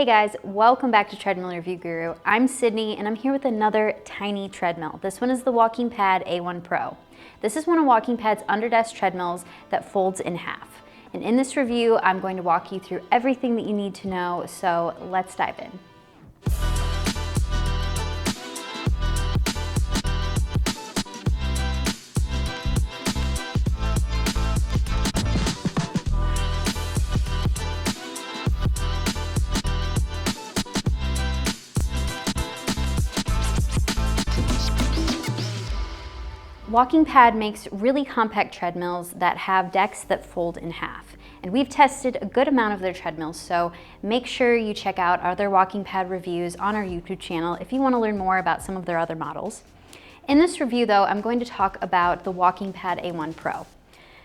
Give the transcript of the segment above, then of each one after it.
Hey guys, welcome back to Treadmill Review Guru. I'm Sydney and I'm here with another tiny treadmill. This one is the WalkingPad A1 Pro. This is one of WalkingPad's under-desk treadmills that folds in half. And in this review, I'm going to walk you through everything that you need to know, so let's dive in. WalkingPad makes really compact treadmills that have decks that fold in half. And we've tested a good amount of their treadmills, so make sure you check out other WalkingPad reviews on our YouTube channel if you want to learn more about some of their other models. In this review though, I'm going to talk about the WalkingPad A1 Pro.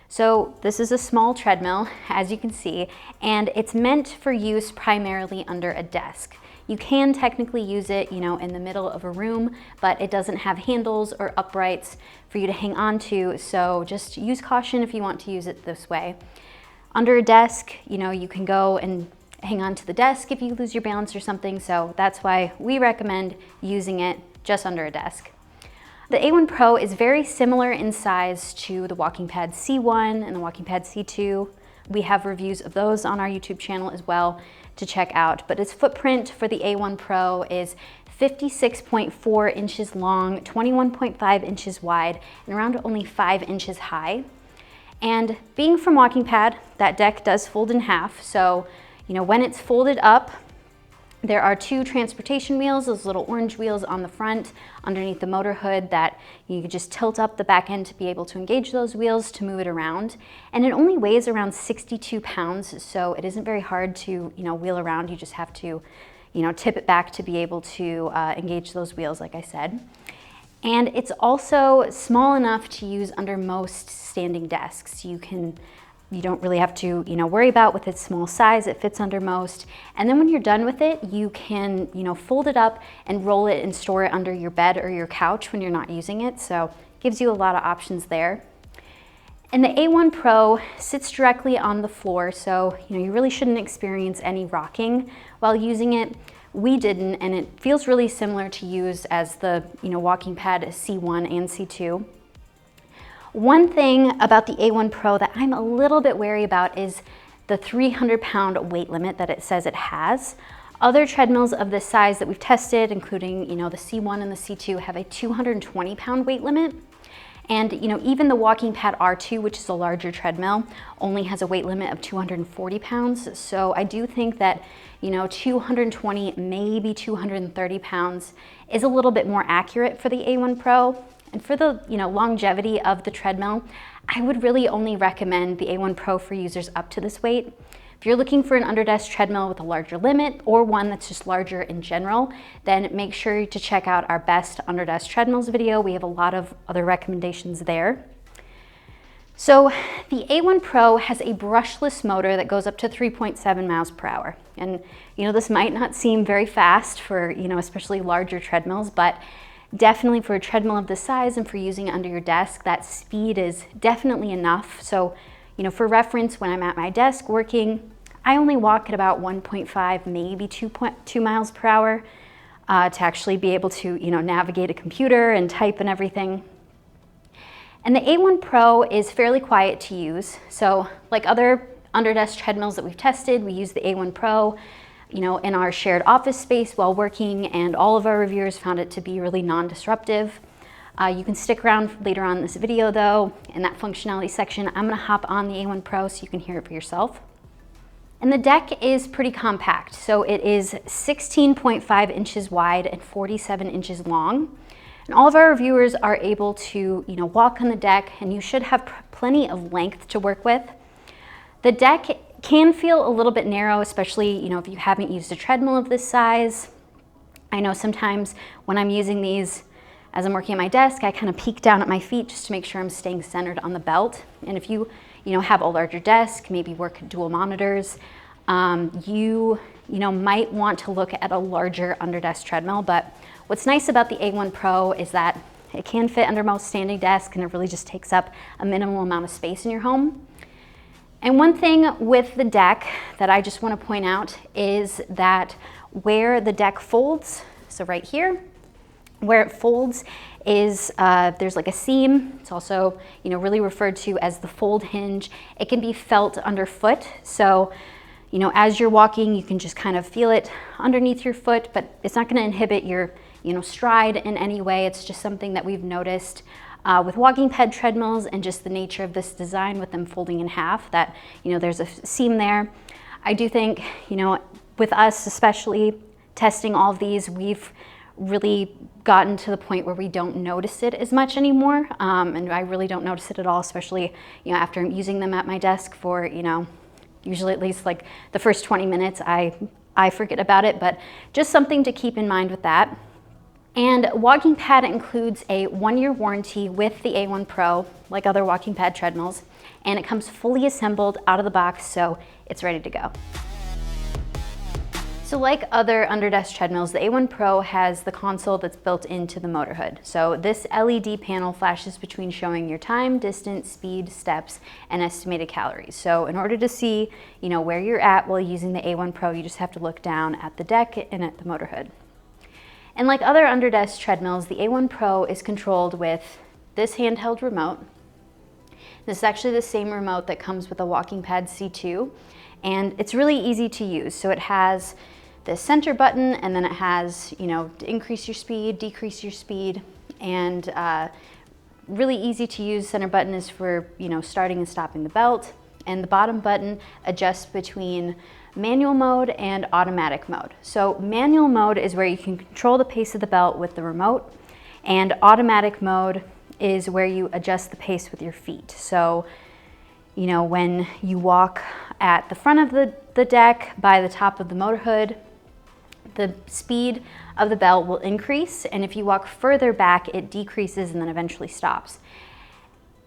So this is a small treadmill, as you can see, and it's meant for use primarily under a desk. You can technically use it, in the middle of a room, but it doesn't have handles or uprights for you to hang on to, so just use caution if you want to use it this way. Under a desk, you can go and hang on to the desk if you lose your balance or something, so that's why we recommend using it just under a desk. The A1 Pro is very similar in size to the WalkingPad C1 and the WalkingPad C2. We have reviews of those on our YouTube channel as well to check out, but its footprint for the A1 Pro is 56.4 inches long, 21.5 inches wide, and around only 5 inches high. And being from WalkingPad, that deck does fold in half, so when it's folded up, there are two transportation wheels, those little orange wheels on the front underneath the motor hood that you can just tilt up the back end to be able to engage those wheels to move it around. And it only weighs around 62 pounds, so it isn't very hard to wheel around. You just have to tip it back to be able to engage those wheels, like I said. And it's also small enough to use under most standing desks. You don't really have to, worry about with its small size. It fits under most. And then when you're done with it, you can, fold it up and roll it and store it under your bed or your couch when you're not using it. So it gives you a lot of options there. And the A1 Pro sits directly on the floor, so you really shouldn't experience any rocking while using it. We didn't, and it feels really similar to use as the WalkingPad C1 and C2. One thing about the A1 Pro that I'm a little bit wary about is the 300-pound weight limit that it says it has. Other treadmills of this size that we've tested, including the C1 and the C2, have a 220-pound weight limit. And even the WalkingPad R2, which is a larger treadmill, only has a weight limit of 240 pounds. So I do think that 220, maybe 230 pounds is a little bit more accurate for the A1 Pro. And for the longevity of the treadmill, I would really only recommend the A1 Pro for users up to this weight. If you're looking for an under-desk treadmill with a larger limit or one that's just larger in general, then make sure to check out our best under-desk treadmills video. We have a lot of other recommendations there. So the A1 Pro has a brushless motor that goes up to 3.7 miles per hour. And this might not seem very fast for especially larger treadmills, but definitely for a treadmill of this size and for using it under your desk, that speed is definitely enough. So, for reference, when I'm at my desk working, I only walk at about 1.5, maybe 2 miles per hour to actually be able to, navigate a computer and type and everything. And the A1 Pro is fairly quiet to use. So like other under-desk treadmills that we've tested, we use the A1 Pro in our shared office space while working, and all of our reviewers found it to be really non-disruptive. You can stick around later on in this video though. In that functionality section, I'm gonna hop on the A1 Pro so you can hear it for yourself. And the deck is pretty compact. So it is 16.5 inches wide and 47 inches long. And all of our reviewers are able to walk on the deck, and you should have plenty of length to work with. The deck can feel a little bit narrow, especially if you haven't used a treadmill of this size. I know sometimes when I'm using these as I'm working at my desk, I kind of peek down at my feet just to make sure I'm staying centered on the belt. And if you have a larger desk, maybe work dual monitors, you might want to look at a larger under-desk treadmill. But what's nice about the A1 Pro is that it can fit under most standing desks, and it really just takes up a minimal amount of space in your home. And one thing with the deck that I just want to point out is that where the deck folds, so right here, where it folds is there's like a seam. It's also, really referred to as the fold hinge. It can be felt underfoot. So, as you're walking, you can just kind of feel it underneath your foot, but it's not going to inhibit your, stride in any way. It's just something that we've noticed with WalkingPad treadmills and just the nature of this design with them folding in half that, there's a seam there. I do think, with us especially testing all of these, we've really gotten to the point where we don't notice it as much anymore. And I really don't notice it at all, especially, after using them at my desk for, usually at least like the first 20 minutes, I forget about it, but just something to keep in mind with that. And WalkingPad includes a 1-year warranty with the A1 Pro, like other WalkingPad treadmills, and it comes fully assembled out of the box, so it's ready to go. So like other underdesk treadmills, the A1 Pro has the console that's built into the motor hood. So this LED panel flashes between showing your time, distance, speed, steps, and estimated calories. So in order to see, where you're at while using the A1 Pro, you just have to look down at the deck and at the motor hood. And like other underdesk treadmills, the A1 Pro is controlled with this handheld remote. This is actually the same remote that comes with the WalkingPad C2, and it's really easy to use. So it has the center button, and then it has, to increase your speed, decrease your speed, and really easy to use. Center button is for, starting and stopping the belt, and the bottom button adjusts between manual mode and automatic mode. So manual mode is where you can control the pace of the belt with the remote, and automatic mode is where you adjust the pace with your feet. So, when you walk at the front of the deck by the top of the motor hood, the speed of the belt will increase, and if you walk further back, it decreases and then eventually stops.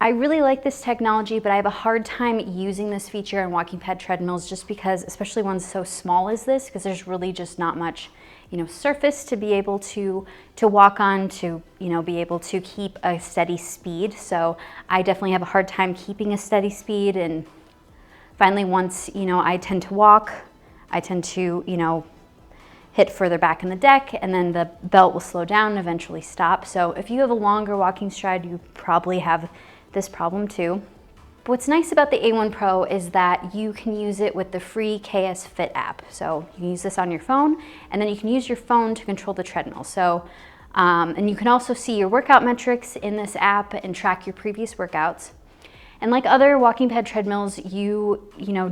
I really like this technology, but I have a hard time using this feature on WalkingPad treadmills just because, especially ones so small as this, because there's really just not much, surface to be able to walk on, to, be able to keep a steady speed. So I definitely have a hard time keeping a steady speed, and finally once, I tend to walk, I tend to, hit further back in the deck, and then the belt will slow down and eventually stop. So if you have a longer walking stride, you probably have this problem too. But what's nice about the A1 Pro is that you can use it with the free KS Fit app. So you can use this on your phone, and then you can use your phone to control the treadmill. So, and you can also see your workout metrics in this app and track your previous workouts. And like other WalkingPad treadmills, you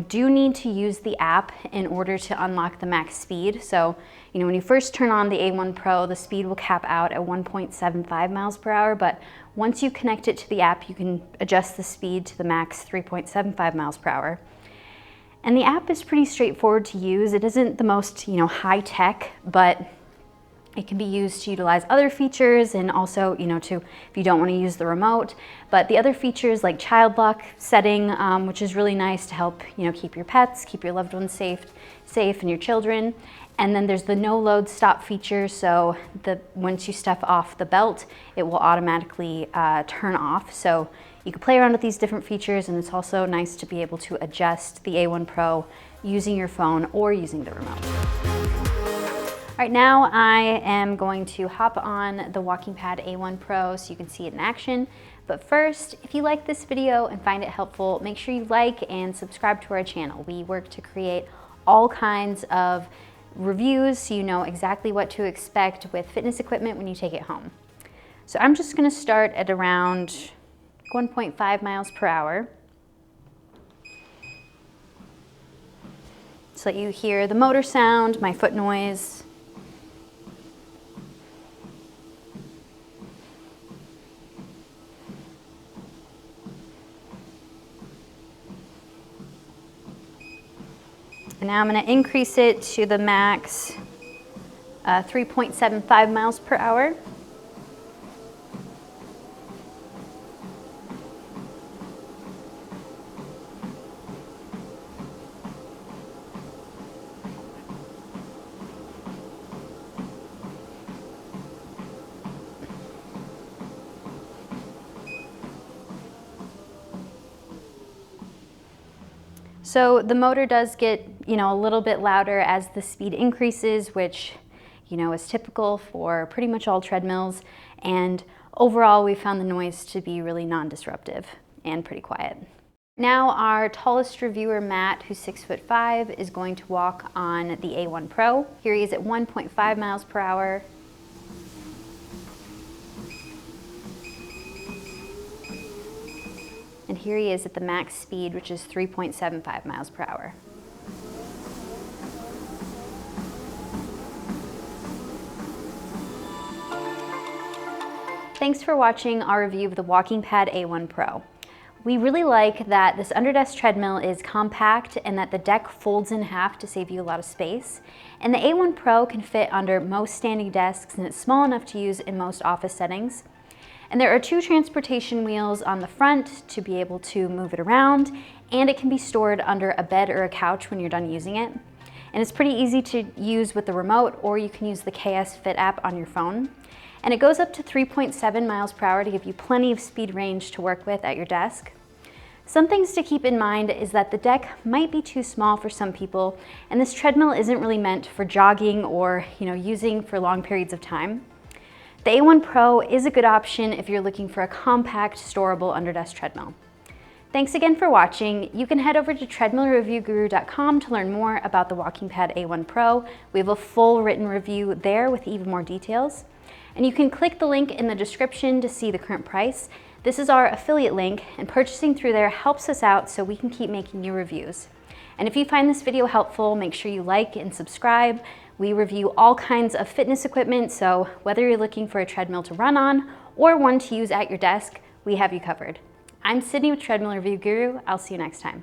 do need to use the app in order to unlock the max speed. So, when you first turn on the A1 Pro, the speed will cap out at 1.75 miles per hour, but once you connect it to the app, you can adjust the speed to the max 3.75 miles per hour. And the app is pretty straightforward to use. It isn't the most, high tech, but it can be used to utilize other features, and also, if you don't want to use the remote. But the other features like child lock setting, which is really nice to help, keep your pets, keep your loved ones safe, and your children. And then there's the no load stop feature. So once you step off the belt, it will automatically turn off. So you can play around with these different features, and it's also nice to be able to adjust the A1 Pro using your phone or using the remote. All right, now I am going to hop on the WalkingPad A1 Pro so you can see it in action. But first, if you like this video and find it helpful, make sure you like and subscribe to our channel. We work to create all kinds of reviews so you know exactly what to expect with fitness equipment when you take it home. So I'm just gonna start at around 1.5 miles per hour. So that you hear the motor sound, my foot noise. And now I'm going to increase it to the max 3.75 miles per hour. So the motor does get, a little bit louder as the speed increases, which, is typical for pretty much all treadmills. And overall, we found the noise to be really non-disruptive and pretty quiet. Now our tallest reviewer, Matt, who's 6'5", is going to walk on the A1 Pro. Here he is at 1.5 miles per hour. And here he is at the max speed, which is 3.75 miles per hour. Thanks for watching our review of the WalkingPad A1 Pro. We really like that this underdesk treadmill is compact and that the deck folds in half to save you a lot of space. And the A1 Pro can fit under most standing desks, and it's small enough to use in most office settings. And there are 2 transportation wheels on the front to be able to move it around, and it can be stored under a bed or a couch when you're done using it. And it's pretty easy to use with the remote, or you can use the KS Fit app on your phone. And it goes up to 3.7 miles per hour to give you plenty of speed range to work with at your desk. Some things to keep in mind is that the deck might be too small for some people, and this treadmill isn't really meant for jogging or using for long periods of time. The A1 Pro is a good option if you're looking for a compact, storable underdesk treadmill. Thanks again for watching. You can head over to treadmillreviewguru.com to learn more about the WalkingPad A1 Pro. We have a full written review there with even more details. And you can click the link in the description to see the current price. This is our affiliate link, and purchasing through there helps us out so we can keep making new reviews. And if you find this video helpful, make sure you like and subscribe. We review all kinds of fitness equipment, so whether you're looking for a treadmill to run on or one to use at your desk, we have you covered. I'm Sydney with Treadmill Review Guru. I'll see you next time.